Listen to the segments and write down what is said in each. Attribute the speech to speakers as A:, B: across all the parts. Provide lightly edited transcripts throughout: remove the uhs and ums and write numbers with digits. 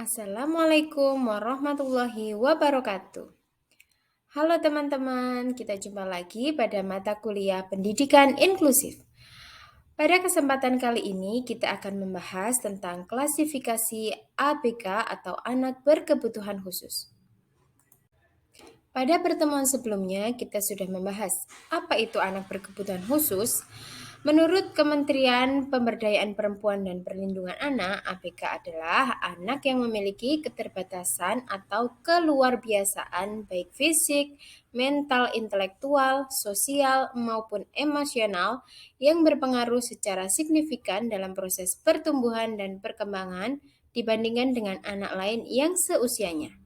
A: Assalamualaikum warahmatullahi wabarakatuh. Halo teman-teman, kita jumpa lagi pada mata kuliah Pendidikan Inklusif. Pada kesempatan kali ini kita akan membahas tentang klasifikasi ABK atau anak berkebutuhan khusus. Pada pertemuan sebelumnya kita sudah membahas apa itu anak berkebutuhan khusus. Menurut Kementerian Pemberdayaan Perempuan dan Perlindungan Anak, ABK adalah anak yang memiliki keterbatasan atau keluarbiasaan baik fisik, mental, intelektual, sosial, maupun emosional yang berpengaruh secara signifikan dalam proses pertumbuhan dan perkembangan dibandingkan dengan anak lain yang seusianya.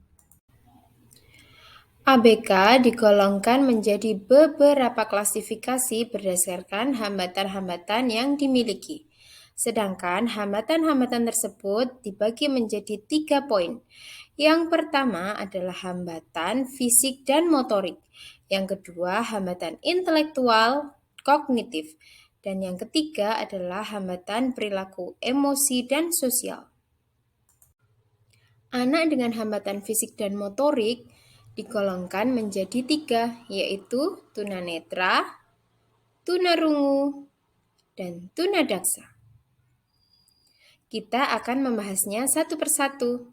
A: ABK digolongkan menjadi beberapa klasifikasi berdasarkan hambatan-hambatan yang dimiliki. Sedangkan hambatan-hambatan tersebut dibagi menjadi 3 poin. Yang pertama adalah hambatan fisik dan motorik. Yang kedua, hambatan intelektual, kognitif. Dan yang ketiga adalah hambatan perilaku emosi dan sosial. Anak dengan hambatan fisik dan motorik digolongkan menjadi 3, yaitu tunanetra, tunarungu, dan tunadaksa. Kita akan membahasnya satu persatu.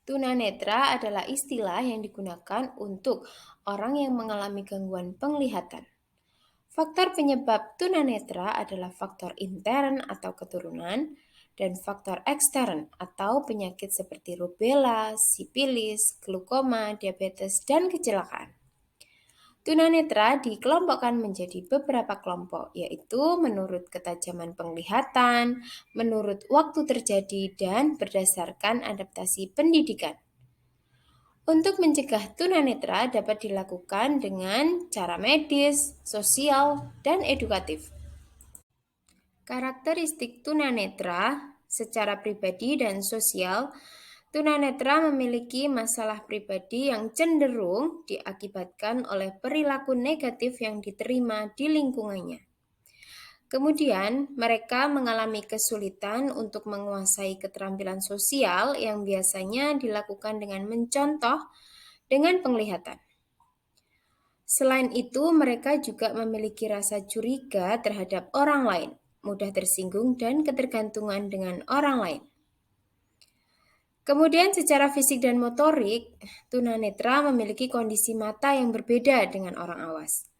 A: Tunanetra adalah istilah yang digunakan untuk orang yang mengalami gangguan penglihatan. Faktor penyebab tunanetra adalah faktor intern atau keturunan, dan faktor ekstern atau penyakit seperti rubella, sipilis, glukoma, diabetes, dan kecelakaan. Tunanetra dikelompokkan menjadi beberapa kelompok, yaitu menurut ketajaman penglihatan, menurut waktu terjadi, dan berdasarkan adaptasi pendidikan. Untuk mencegah tunanetra dapat dilakukan dengan cara medis, sosial, dan edukatif. Karakteristik tunanetra secara pribadi dan sosial. Tunanetra memiliki masalah pribadi yang cenderung diakibatkan oleh perilaku negatif yang diterima di lingkungannya. Kemudian, mereka mengalami kesulitan untuk menguasai keterampilan sosial yang biasanya dilakukan dengan mencontoh dengan penglihatan. Selain itu, mereka juga memiliki rasa curiga terhadap orang lain, mudah tersinggung, dan ketergantungan dengan orang lain. Kemudian secara fisik dan motorik, tunanetra memiliki kondisi mata yang berbeda dengan orang awas.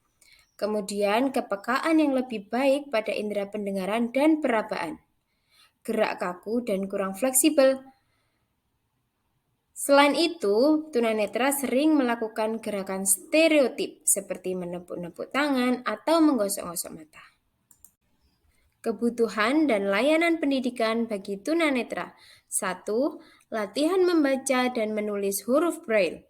A: Kemudian kepekaan yang lebih baik pada indera pendengaran dan perabaan. Gerak kaku dan kurang fleksibel. Selain itu, tunanetra sering melakukan gerakan stereotip seperti menepuk-nepuk tangan atau menggosok-gosok mata. Kebutuhan dan layanan pendidikan bagi tunanetra. 1. Latihan membaca dan menulis huruf Braille.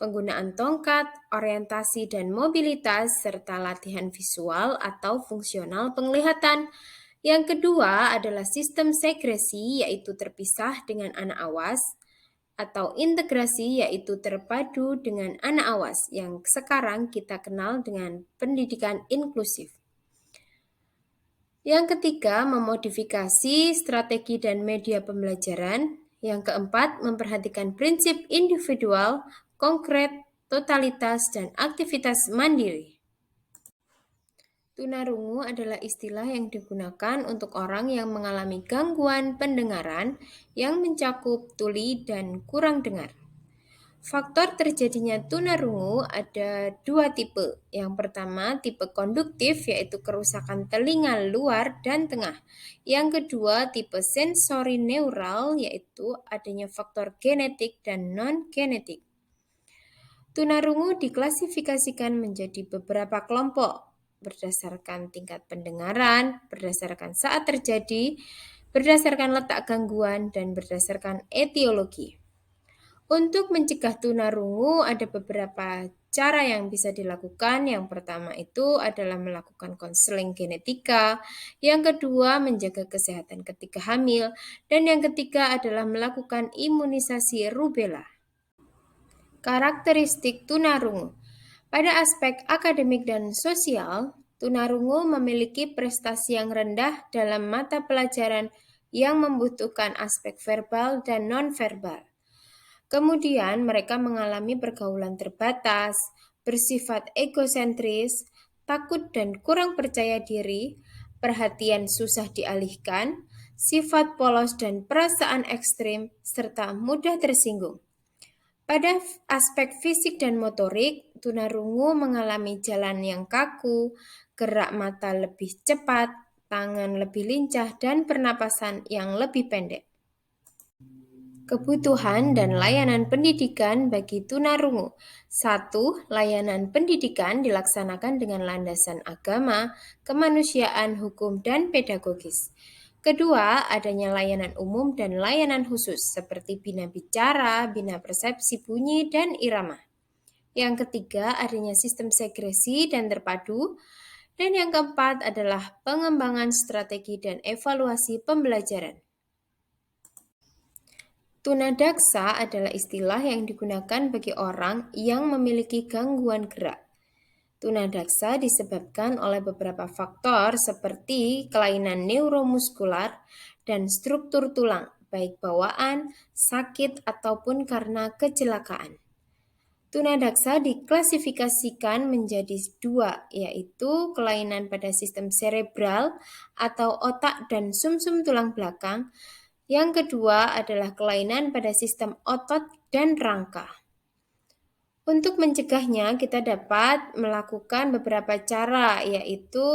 A: Penggunaan tongkat, orientasi dan mobilitas, serta latihan visual atau fungsional penglihatan. Yang kedua adalah sistem segresi, yaitu terpisah dengan anak awas, atau integrasi, yaitu terpadu dengan anak awas, yang sekarang kita kenal dengan pendidikan inklusif. Yang ketiga, memodifikasi strategi dan media pembelajaran. Yang keempat, memperhatikan prinsip individual, konkret, totalitas, dan aktivitas mandiri. Tunarungu adalah istilah yang digunakan untuk orang yang mengalami gangguan pendengaran yang mencakup tuli dan kurang dengar. Faktor terjadinya tunarungu ada 2 tipe. Yang pertama, tipe konduktif, yaitu kerusakan telinga luar dan tengah. Yang kedua, tipe sensorineural, yaitu adanya faktor genetik dan non-genetik. Tunarungu diklasifikasikan menjadi beberapa kelompok berdasarkan tingkat pendengaran, berdasarkan saat terjadi, berdasarkan letak gangguan, dan berdasarkan etiologi. Untuk mencegah tunarungu ada beberapa cara yang bisa dilakukan. Yang pertama itu adalah melakukan konseling genetika, yang kedua menjaga kesehatan ketika hamil, dan yang ketiga adalah melakukan imunisasi rubella. Karakteristik tunarungu. Pada aspek akademik dan sosial, tunarungu memiliki prestasi yang rendah dalam mata pelajaran yang membutuhkan aspek verbal dan non-verbal. Kemudian mereka mengalami pergaulan terbatas, bersifat egosentris, takut dan kurang percaya diri, perhatian susah dialihkan, sifat polos dan perasaan ekstrim, serta mudah tersinggung. Pada aspek fisik dan motorik, tunarungu mengalami jalan yang kaku, gerak mata lebih cepat, tangan lebih lincah, dan pernapasan yang lebih pendek. Kebutuhan dan layanan pendidikan bagi tunarungu. 1. Layanan pendidikan dilaksanakan dengan landasan agama, kemanusiaan, hukum, dan pedagogis. Kedua, adanya layanan umum dan layanan khusus seperti bina bicara, bina persepsi bunyi, dan irama. Yang ketiga, adanya sistem segresi dan terpadu. Dan yang keempat adalah pengembangan strategi dan evaluasi pembelajaran. Tunadaksa adalah istilah yang digunakan bagi orang yang memiliki gangguan gerak. Tunadaksa disebabkan oleh beberapa faktor seperti kelainan neuromuskular dan struktur tulang, baik bawaan, sakit, ataupun karena kecelakaan. Tunadaksa diklasifikasikan menjadi dua, yaitu kelainan pada sistem cerebral atau otak dan sumsum tulang belakang. Yang kedua adalah kelainan pada sistem otot dan rangka. Untuk mencegahnya, kita dapat melakukan beberapa cara, yaitu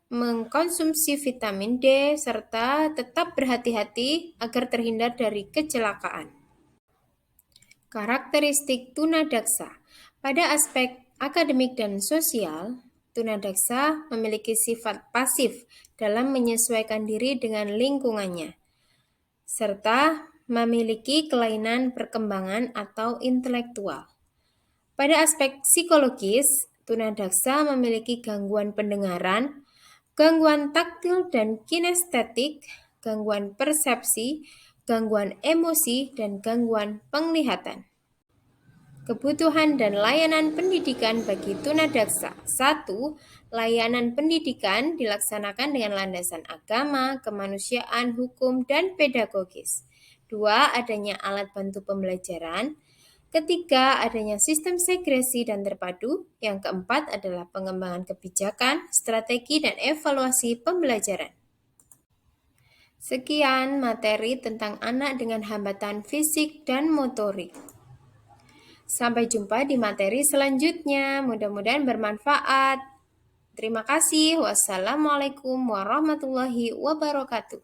A: mengkonsumsi vitamin D serta tetap berhati-hati agar terhindar dari kecelakaan. Karakteristik tunadaksa. Pada aspek akademik dan sosial, tunadaksa memiliki sifat pasif dalam menyesuaikan diri dengan lingkungannya, serta memiliki kelainan perkembangan atau intelektual. Pada aspek psikologis, tunadaksa memiliki gangguan pendengaran, gangguan taktil dan kinestetik, gangguan persepsi, gangguan emosi, dan gangguan penglihatan. Kebutuhan dan layanan pendidikan bagi tunadaksa. 1. Layanan pendidikan dilaksanakan dengan landasan agama, kemanusiaan, hukum, dan pedagogis. 2. Adanya alat bantu pembelajaran. Ketiga, adanya sistem segresi dan terpadu. Yang keempat adalah pengembangan kebijakan, strategi, dan evaluasi pembelajaran. Sekian materi tentang anak dengan hambatan fisik dan motorik. Sampai jumpa di materi selanjutnya. Mudah-mudahan bermanfaat. Terima kasih. Wassalamualaikum warahmatullahi wabarakatuh.